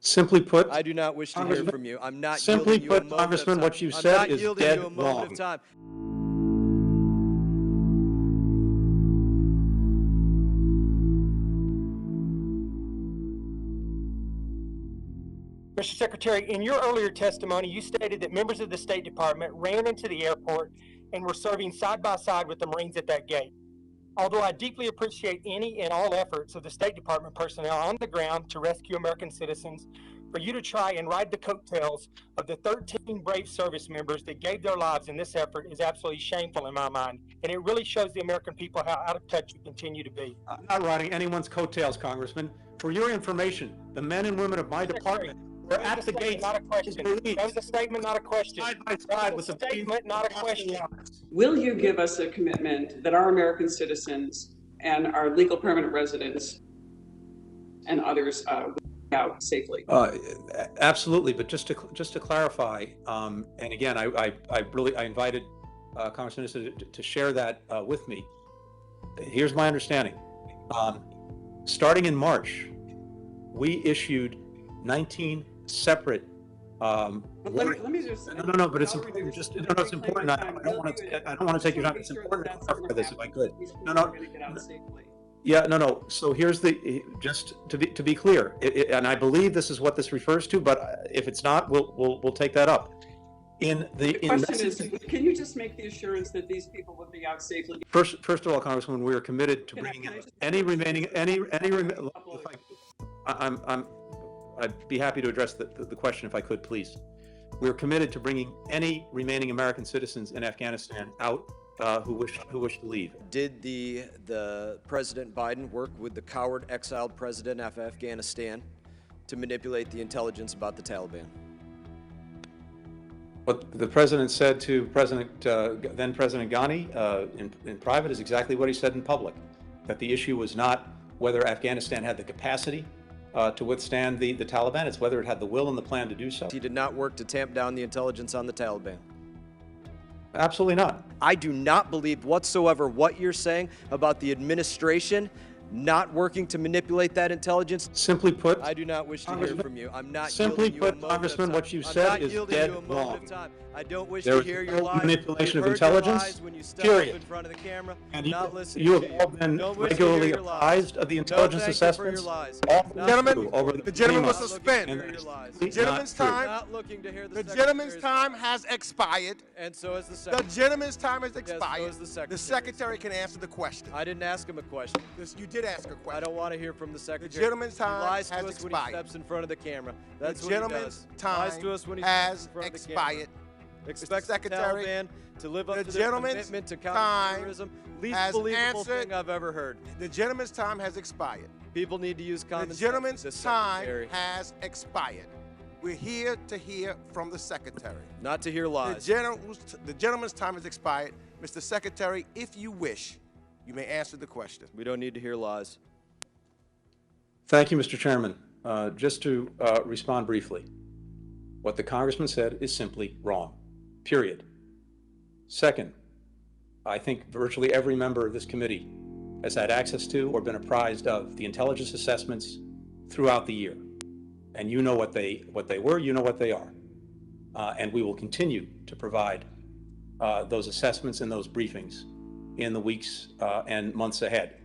Simply put, I do not wish to hear from you. I'm not simply yielding you a put, moment Congressman, of time. what you I'm said not is yielding dead you a moment wrong. of time. Mr. Secretary, in your earlier testimony, you stated that members of the State Department ran into the airport and were serving side by side with the Marines at that gate. Although I deeply appreciate any and all efforts of the State Department personnel on the ground to rescue American citizens, for you to try and ride the coattails of the 13 brave service members that gave their lives in this effort is absolutely shameful in my mind. And it really shows the American people how out of touch you continue to be. I'm not riding anyone's coattails, Congressman. For your information, the men and women of my department were at the gates. Not a question. That was a statement, not a question. Side by side with the statement, not a question. Will you give us a commitment that our American citizens and our legal permanent residents and others will be out safely? Absolutely, but just to clarify, and again, I invited Congressman to share that with me. Here's my understanding. Starting in March, we issued 19 separate. Let me just. No, but it's important. It's important. I don't want to take your time. It's important to clarify this, if I could. No. Yeah, no. So here's just to be clear, and I believe this is what this refers to. But if it's not, we'll take that up. The question is, can you just make the assurance that these people will be out safely? First of all, Congresswoman, we are committed to bringing in any remaining. I'd be happy to address the question if I could, please. We're committed to bringing any remaining American citizens in Afghanistan out who wish to leave. Did the President Biden work with the coward exiled president of Afghanistan to manipulate the intelligence about the Taliban? What the president said to then President Ghani in private is exactly what he said in public, that the issue was not whether Afghanistan had the capacity to withstand the Taliban, it's whether it had the will and the plan to do so. He did not work to tamp down the intelligence on the Taliban. Absolutely not. I do not believe whatsoever what you're saying about the administration not working to manipulate that intelligence. Simply put, I do not wish to hear from you. I'm not simply yielding you a put, moment Congressman, of time. what you said is dead wrong. I don't wish There to hear is your no lies. manipulation of You've heard your intelligence, lies when you step period. up in front of the camera, And not listening you have to you. all been Don't wish to hear regularly your lies. apprised of the intelligence No, thank you for your assessments. lies. Gentlemen, the gentleman was Not suspended. looking to hear your lies. The gentleman's time. Not looking to hear The Secretary's gentleman's time lies. has expired. And so is the The Secretary. gentleman's time has so expired. is the Secretary. The secretary can answer the question. I didn't ask him a question. You did ask a question. I don't want to hear from the Secretary. The gentleman's time he lies to has us when he expired. steps in front of the camera. That's The what he gentleman's does. time Lies to us when he has steps in front of the expired. camera. Expect the Secretary, Taliban to live up the to their gentleman's commitment to time counterterrorism. Least has believable answered. thing I've ever heard. The gentleman's time has expired. People need to use common The sense. gentleman's with this time Secretary. has expired. We're here to hear from the secretary. Not to hear lies. The gentleman's time has expired. Mr. Secretary, if you wish, you may answer the question. We don't need to hear lies. Thank you, Mr. Chairman. Just to respond briefly, what the congressman said is simply wrong, period. Second, I think virtually every member of this committee has had access to or been apprised of the intelligence assessments throughout the year. And you know what they were, you know what they are. And we will continue to provide those assessments and those briefings in the weeks and months ahead.